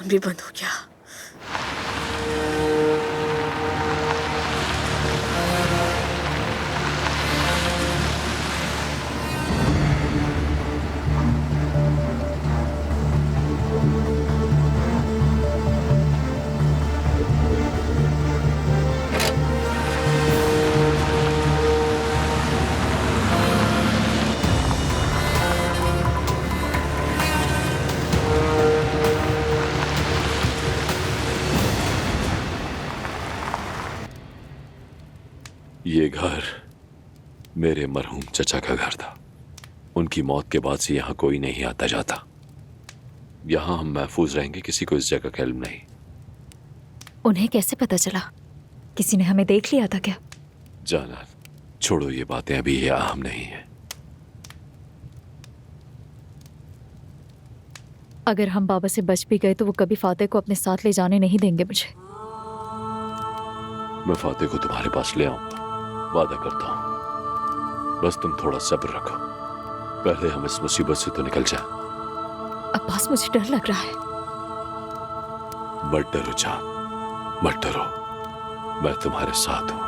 Phone भी बंद हो गया। ये घर मेरे मरहूम चचा का घर था। उनकी मौत के बाद से यहाँ कोई नहीं आता जाता। यहाँ हम महफूज रहेंगे, किसी को इस जगह का इल्म नहीं। उन्हें कैसे पता चला? किसी ने हमें देख लिया था क्या? जाना, छोड़ो ये बातें, अभी ये अहम नहीं है। अगर हम बाबा से बच भी गए तो वो कभी फातेह को अपने साथ ले जाने नहीं देंगे मुझे। मैं फातेह को तुम्हारे पास ले आऊंगा, वादा करता हूं। बस तुम थोड़ा सब्र रखो, पहले हम इस मुसीबत से तो निकल जाए। अब्बास, मुझे डर लग रहा है। मत डरो जान, मत डरो, मैं तुम्हारे साथ हूं।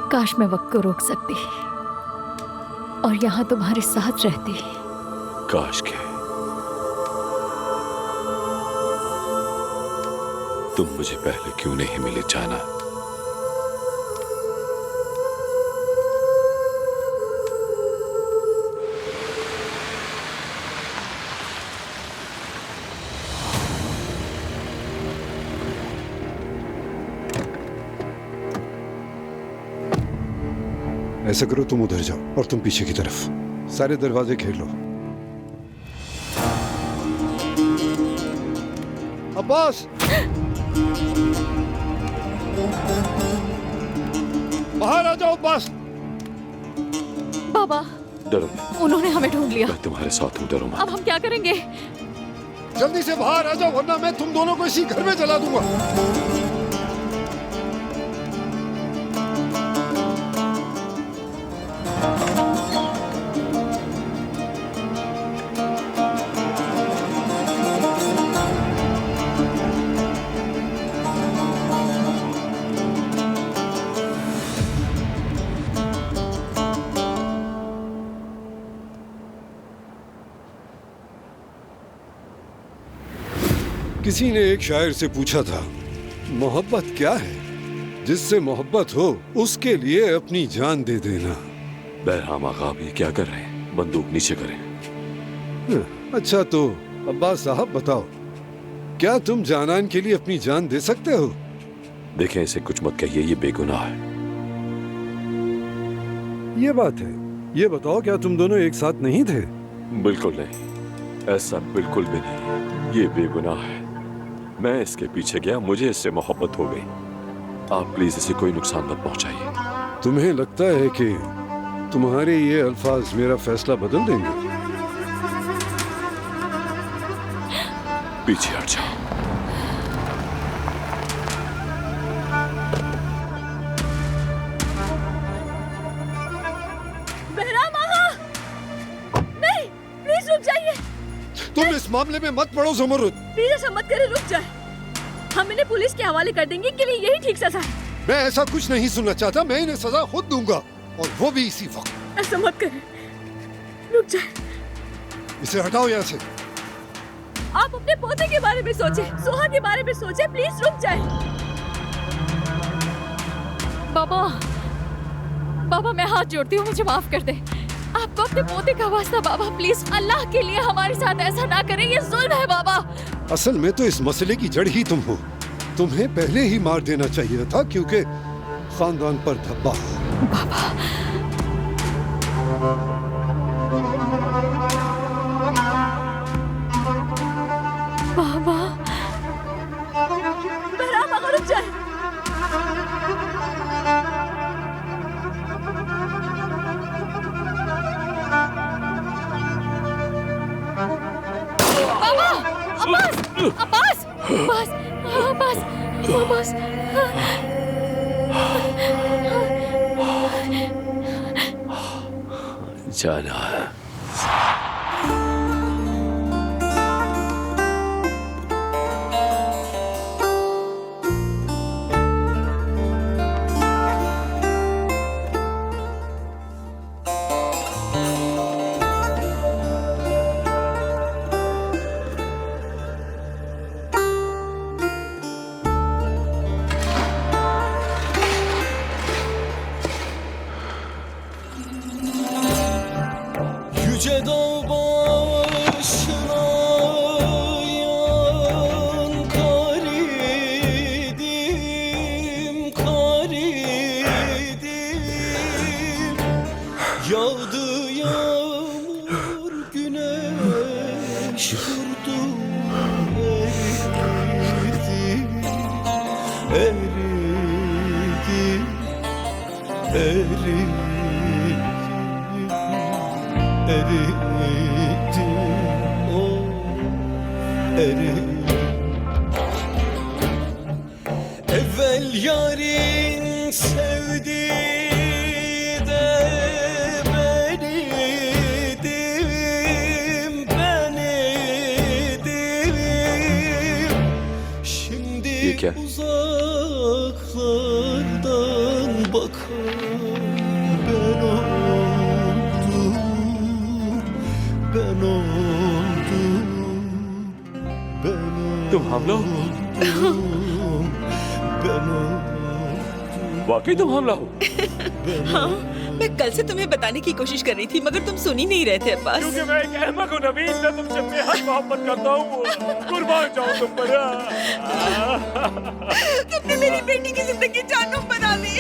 काश मैं वक्त को रोक सकती और यहाँ तुम्हारे साथ रहती। काश के तुम मुझे पहले क्यों नहीं मिले जाना। ऐसा करो, तुम उधर जाओ और तुम पीछे की तरफ। सारे दरवाजे घेर लो। अब्बास, बाहर आ जाओ अब्बास। बाबा, डरो, उन्होंने हमें ढूंढ लिया। मैं तुम्हारे साथ हूं, डरो मत। अब हम क्या करेंगे? जल्दी से बाहर आ जाओ वरना मैं तुम दोनों को इसी घर में जला दूंगा। किसी ने एक शायर से पूछा था, मोहब्बत क्या है? जिससे मोहब्बत हो उसके लिए अपनी जान दे देना। बहराम आगा, आप ये क्या कर रहे हैं? बंदूक नीचे करें। अच्छा तो अब्बास साहब बताओ, क्या तुम जानान के लिए अपनी जान दे सकते हो? देखें, इसे कुछ मत कहिए, ये बेगुनाह है। ये बात है। ये बताओ, क्या तुम दोनों एक साथ नहीं थे? बिल्कुल नहीं, ऐसा बिल्कुल भी नहीं। ये बेगुनाह है। मैं इसके पीछे गया, मुझे इससे मोहब्बत हो गई। आप प्लीज इसे कोई नुकसान मत पहुंचाइए। तुम्हें लगता है कि तुम्हारे ये अल्फाज मेरा फैसला बदल देंगे? पीछे हट जाओ। बहराम आगा, नहीं, प्लीज रुक जाइए। तुम इस मामले में मत पड़ो ज़ुमरुद। प्लीज ऐसा मत करें, रुक जाए। हम इन्हें पुलिस के हवाले कर देंगे, के लिए यही ठीक सजा है। मैं ऐसा कुछ नहीं सुनना चाहता। मैं इन्हें सजा खुद दूंगा, और वो भी इसी वक्त। ऐसा मत करें, रुक जाए। इसे हटाओ यहाँ से। आप अपने पोते के बारे में सोचें, सुहा के बारे में सोचें, प्लीज रुक जाए। बाबा, बाबा मैं हाथ जोड़ती हूँ, मुझे माफ कर दे। आपको अपने पोते का वास्ता बाबा, प्लीज अल्लाह के लिए हमारे साथ ऐसा ना करें, ये जुल्म है बाबा। असल में तो इस मसले की जड़ ही तुम हो। तुम्हें पहले ही मार देना चाहिए था, क्योंकि खानदान पर धब्बा। बाबा, बाबा, बहराम आगा, रुक जाए। अब्बास, अब्बास, अब्बास, अब्बास, जाना है। Yüce dağ başına yan kar idim, kar idim. Yağdı yağmur, güneş vurdu, eridim, eridim, eridim, eridim, oh, eridim. Evvel yarin sevdi de ben idim, ben idim. Şimdi क्या? uzaklardan bakan ben oldum, ben oldum, ben तुम हमला हो? oldum, ben oldum. वाकई तुम हमला हो? हाँ, मैं कल से तुम्हें बताने की कोशिश कर रही थी मगर तुम सुन ही नहीं रहे थे अब्बास। क्योंकि मैं एक अहमक हूँ नवीन, मैं तुमसे बेहद मोहब्बत करता हूँ। कुर्बान जाऊँ तुम पर। तुमने मेरी बेटी की जिंदगी जानूम बना दी।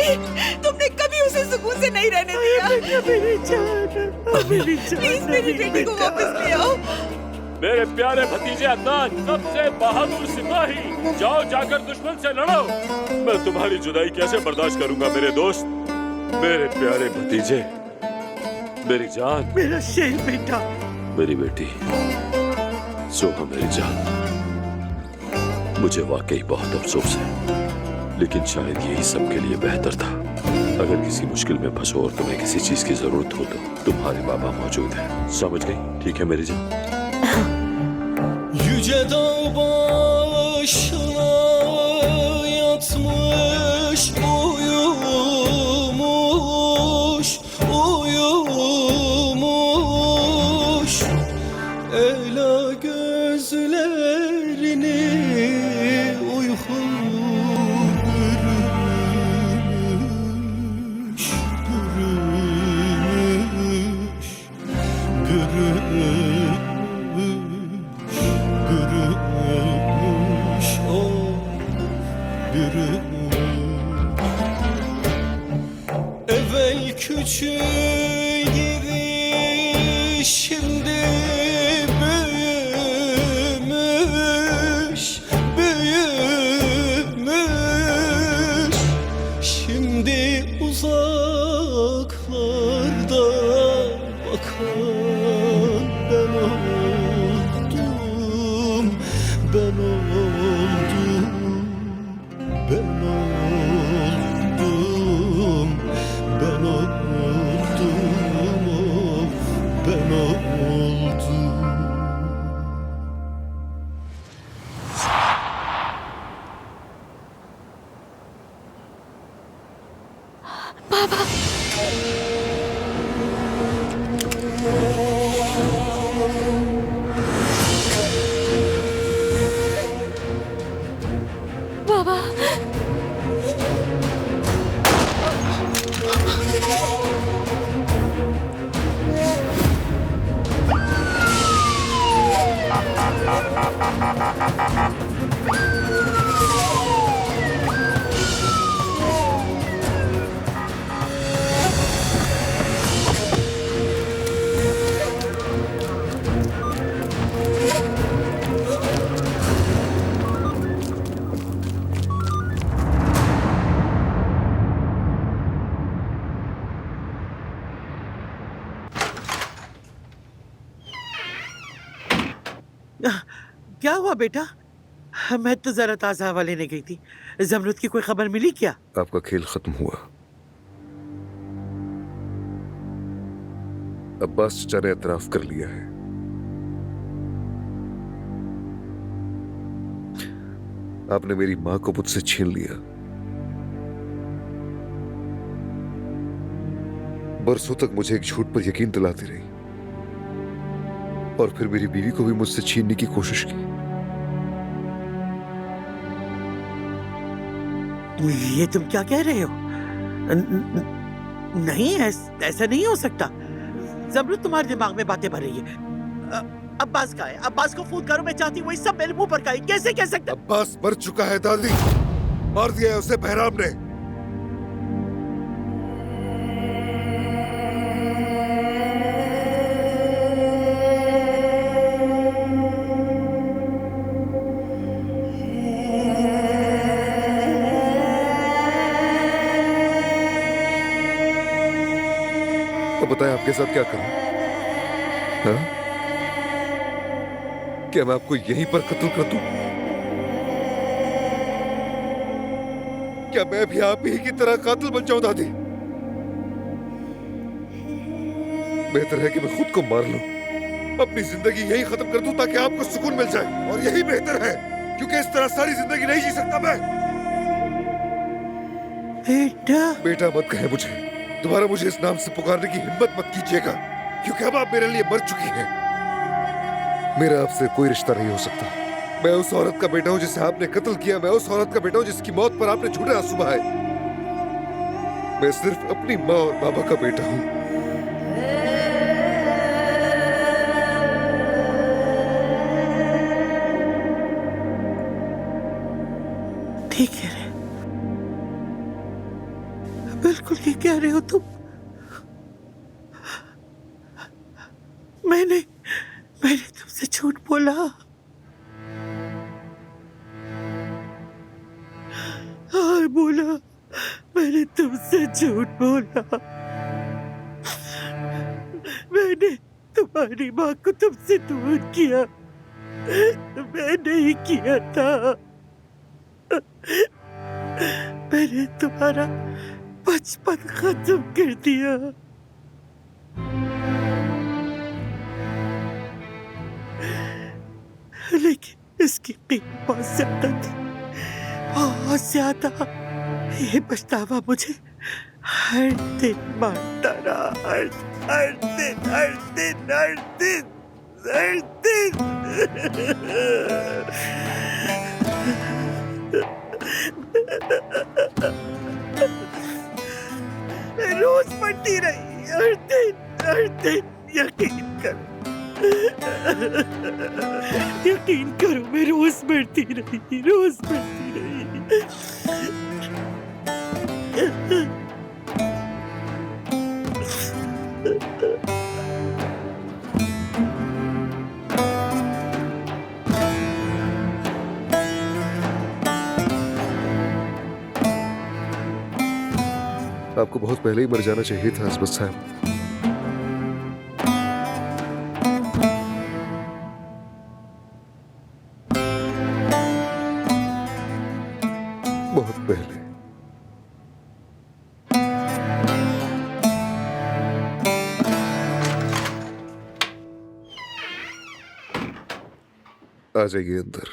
तुमने कभी उसे सुकून से नहीं रहने दिया। प्लीज मेरी बेटी को वापस ले आओ। मेरे प्यारे भतीजे अदनान, सबसे बहादुर सिपाही, जाओ जाकर दुश्मन से लड़ो। मैं तुम्हारी जुदाई कैसे बर्दाश्त करूंगा मेरे दोस्त, मेरे प्यारे भतीजे, मेरी जान, मेरा शेर बेटा, मेरी बेटी सोहा, मेरी जान। मुझे वाकई बहुत अफसोस है, लेकिन शायद यही सबके लिए बेहतर था। अगर किसी मुश्किल में फंसो और तुम्हें किसी चीज की जरूरत हो तो तुम्हारे बाबा मौजूद हैं। समझ गई? ठीक है मेरी जान। Yüce dağ başına yatmış, uyumuş, uyumuş. Ela gözlerini uyku bürümüş, bürümüş, bürümüş. Bürümüş, oh, bürümüş. Evvel küçük idi, şimdi büyümüş, büyümüş. Şimdi uzaklarda bakan ben oldum, ben oldum, ben oldum, ben oldum, ben oldum. बाबा, क्या हुआ बेटा? मैं तो जरा ताजा हवा लेने गई थी। जमरुद की कोई खबर मिली क्या? आपका खेल खत्म हुआ। अब्बास चाचा ने एतराफ कर लिया है। आपने मेरी मां को मुझसे छीन लिया। बरसों तक मुझे एक झूठ पर यकीन दिलाती रही और फिर मेरी बीवी को भी मुझसे छीनने की कोशिश की। ये तुम क्या कह रहे हो? नहीं, ऐसा नहीं हो सकता। जमरुद तुम्हारे दिमाग में बातें भर रही है। अब्बास का है, अब्बास को फोन करो, मैं चाहती हूँ वही सब मेरे मुंह पर कहे। कैसे कह सकते? अब्बास मर चुका है दादी, मार दिया है उसे बहराम ने। तो बताएं आपके साथ क्या करूं? हाँ? क्या मैं आपको यहीं पर कत्ल कर दूं? क्या मैं भी आप ही की तरह कातिल बन जाऊं दादी? बेहतर है कि मैं खुद को मार लूं, अपनी जिंदगी यही खत्म कर दूं ताकि आपको सुकून मिल जाए। और यही बेहतर है, क्योंकि इस तरह सारी जिंदगी नहीं जी सकता मैं। बेटा, बेटा मत कहे मुझे, दोबारा मुझे इस नाम से पुकारने की हिम्मत मत कीजिएगा, क्योंकि अब आप मेरे लिए मर चुकी हैं। मेरा आपसे कोई रिश्ता नहीं हो सकता। मैं उस औरत का बेटा हूं जिसे आपने कत्ल किया। मैं उस औरत का बेटा हूं जिसकी मौत पर आपने झूठे आंसू बहाए। मैं सिर्फ अपनी माँ और बाबा का बेटा हूं। ठीक है, बिल्कुल ठीक कह रहे हो तुम। मैंने तुमसे झूठ बोला। हाँ बोला, मैंने तुमसे झूठ बोला। मैंने तुम्हारी माँ को तुमसे दूर किया, मैं नहीं किया था। मैंने तुम्हारा बचपन खत्म कर दिया। लेकिन इसकी कीमत बहुत ज्यादा थी, बहुत ज्यादा। ये पछतावा मुझे हर दिन मारता रहा, हर दिन, हर दिन, हर दिन, हर दिन। मैं रोज मरती रही, हर दिन। यकीन करो, मैं रोज मरती रही, रोज मरती रही। आपको बहुत पहले ही मर जाना चाहिए था असमत साहब। बहुत पहले। आ जाइए अंदर।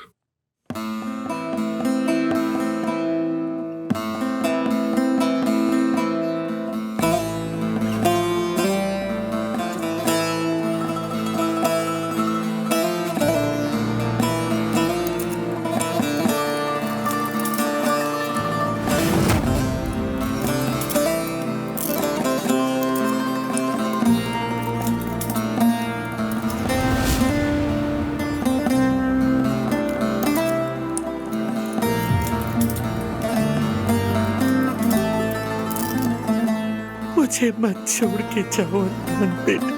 मुझे मत छोड़ के जाओ अदनान बेटा,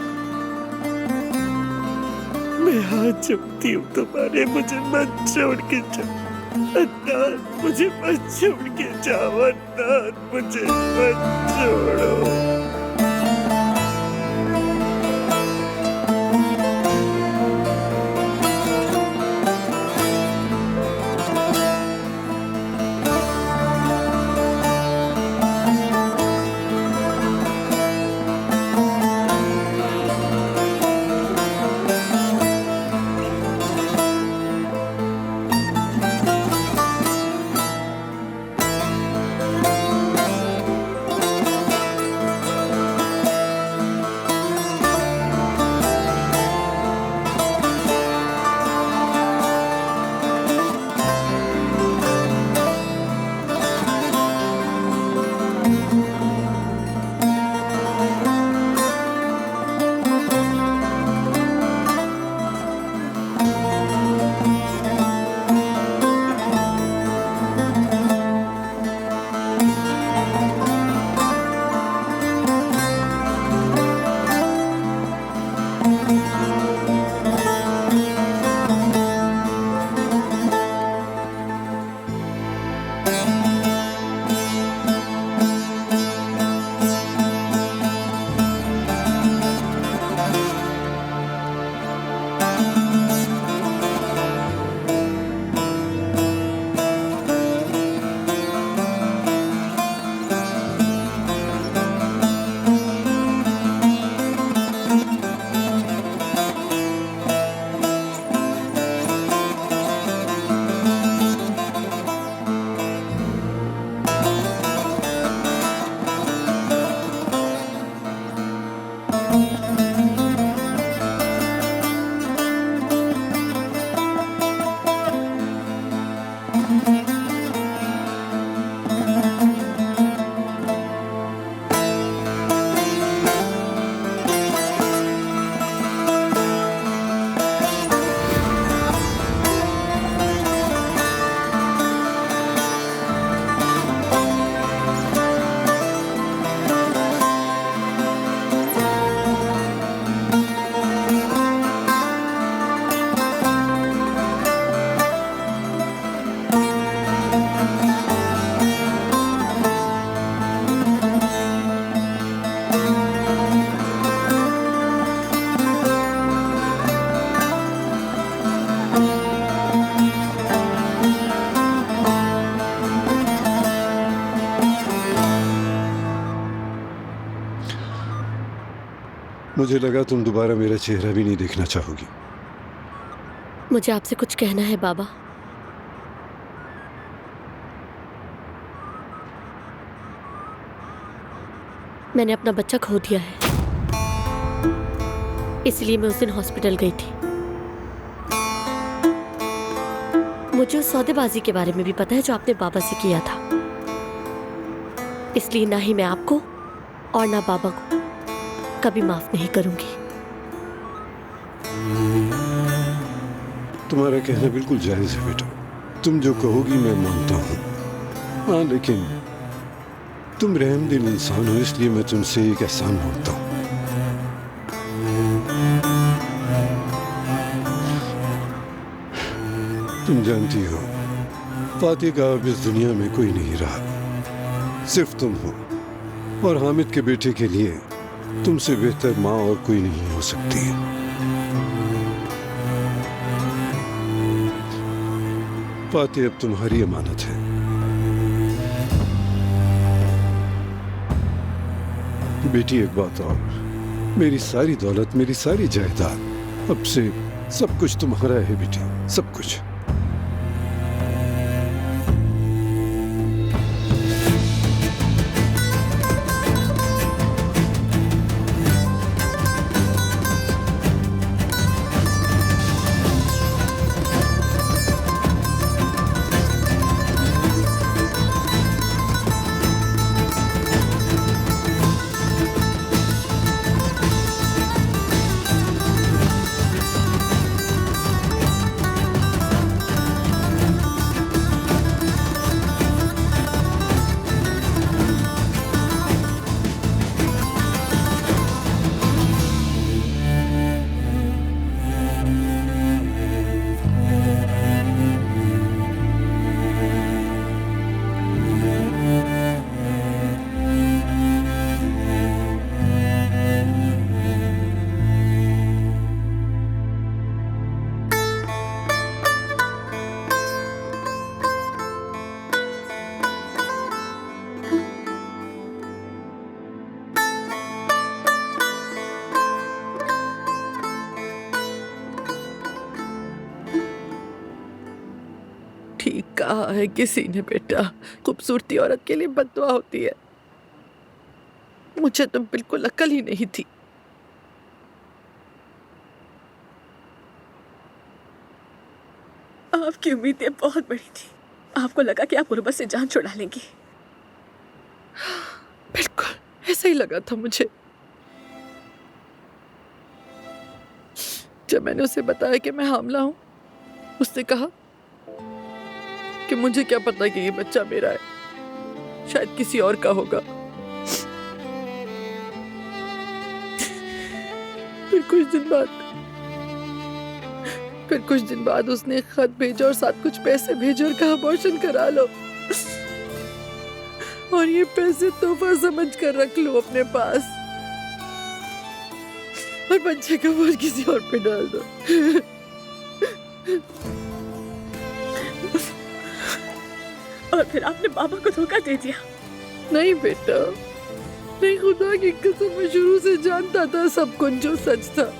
मैं हाथ जोड़ती हूँ तुम्हारे, मुझे मत छोड़ के जाओ अदनान, मुझे मत छोड़ के जाओ अदनान, मुझे मत छोड़ो। मुझे लगा तुम दोबारा मेरा चेहरा भी नहीं देखना चाहोगी। मुझे आपसे कुछ कहना है बाबा। मैंने अपना बच्चा खो दिया है, इसलिए मैं उस दिन हॉस्पिटल गई थी। मुझे उस सौदेबाजी के बारे में भी पता है जो आपने बाबा से किया था, इसलिए ना ही मैं आपको और ना बाबा को कभी माफ नहीं करूंगी। तुम्हारा कहना बिल्कुल जायज है बेटा, तुम जो कहोगी मैं मानता हूँ। हाँ, लेकिन तुम रहमदिल इंसान हो, इसलिए मैं तुमसे एक एहसान मांगता हूँ। तुम जानती हो फातिह का अब इस दुनिया में कोई नहीं रहा, सिर्फ तुम हो, और हामिद के बेटे के लिए तुमसे बेहतर माँ और कोई नहीं हो सकती। फातिह अब तुम्हारी अमानत है। बेटी एक बात और, मेरी सारी दौलत, मेरी सारी जायदाद अब से सब कुछ तुम्हारा है बेटी, सब कुछ। ठीक कहा है किसी ने बेटा, खूबसूरती औरत के लिए बद्दुआ होती है। मुझे तो बिल्कुल अक्ल ही नहीं थी। आपकी उम्मीदें बहुत बड़ी थी, आपको लगा कि आप गुर्बत से जान छुड़ा लेंगी। बिल्कुल ऐसा ही लगा था मुझे। जब मैंने उसे बताया कि मैं हामला हूं, उसने कहा कि मुझे क्या पता कि ये बच्चा मेरा है, शायद किसी और का होगा। फिर कुछ दिन बाद उसने एक खत भेजा और साथ कुछ पैसे भेजे और कहा अबॉर्शन करा लो, और ये पैसे तोहफा समझ कर रख लो अपने पास, और बच्चे का बोझ किसी और पे डाल दो। और फिर आपने बाबा को धोखा दे दिया। नहीं बेटा, नहीं, खुदा की कसम मैं शुरू से जानता था सब कुछ जो सच था।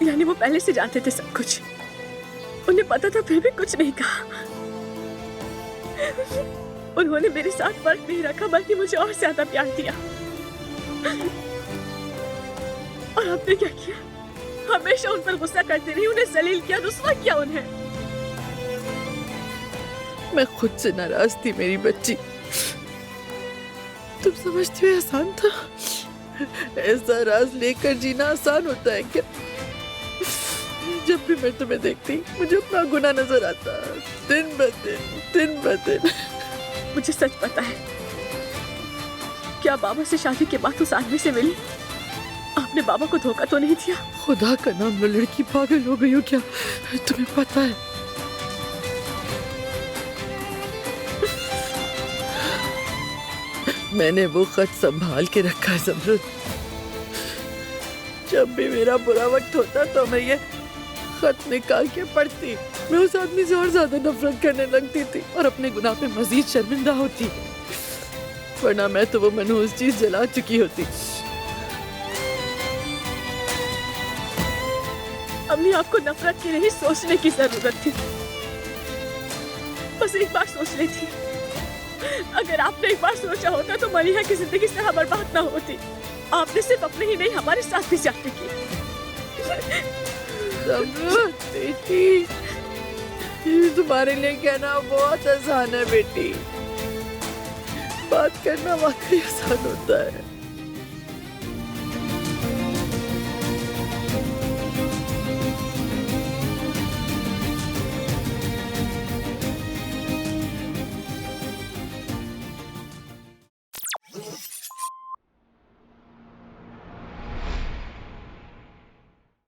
यानी वो पहले से जानते थे सब कुछ, उन्हें पता था फिर भी कुछ नहीं कहा। उन्होंने मेरे साथ फर्क नहीं रखा, बल्कि मुझे और ज्यादा प्यार दिया। और आपने क्या किया? हमेशा उन पर गुस्सा करते रही, उन्हें जलील किया, रुस्वा किया उन्हें। मैं खुद से नाराज थी मेरी बच्ची। तुम समझती हो आसान था? ऐसा राज लेकर जीना आसान होता है क्या? जब भी मैं तुम्हें देखती मुझे अपना गुनाह नजर आता, दिन ब दिन। मुझे सच पता है, क्या बाबा से शादी के बाद उस आदमी से मिली? आपने बाबा को धोखा तो नहीं दिया? खुदा का नाम लो, लड़की पागल हो गई हो क्या? तुम्हें पता है मैंने वो खत संभाल के रखा है ज़मरुद। जब भी मेरा बुरा वक्त होता तो मैं ये खत निकाल के पढ़ती। मैं उस आदमी से और ज्यादा नफरत करने लगती थी और अपने गुनाह पे मजीद शर्मिंदा होती। वरना मैं तो वो मनहूस चीज जला चुकी होती। अम्मी, आपको नफरत की नहीं सोचने की जरूरत थी। बस एक बार सोच रही थी। अगर आपने एक बार सोचा होता तो मलिहा की जिंदगी इस तरह बर्बाद ना होती। आपने सिर्फ अपने ही नहीं हमारे साथ भी जाते की। बेटी, ये तुम्हारे लिए कहना बहुत आसान है बेटी, बात करना वाकई आसान होता है।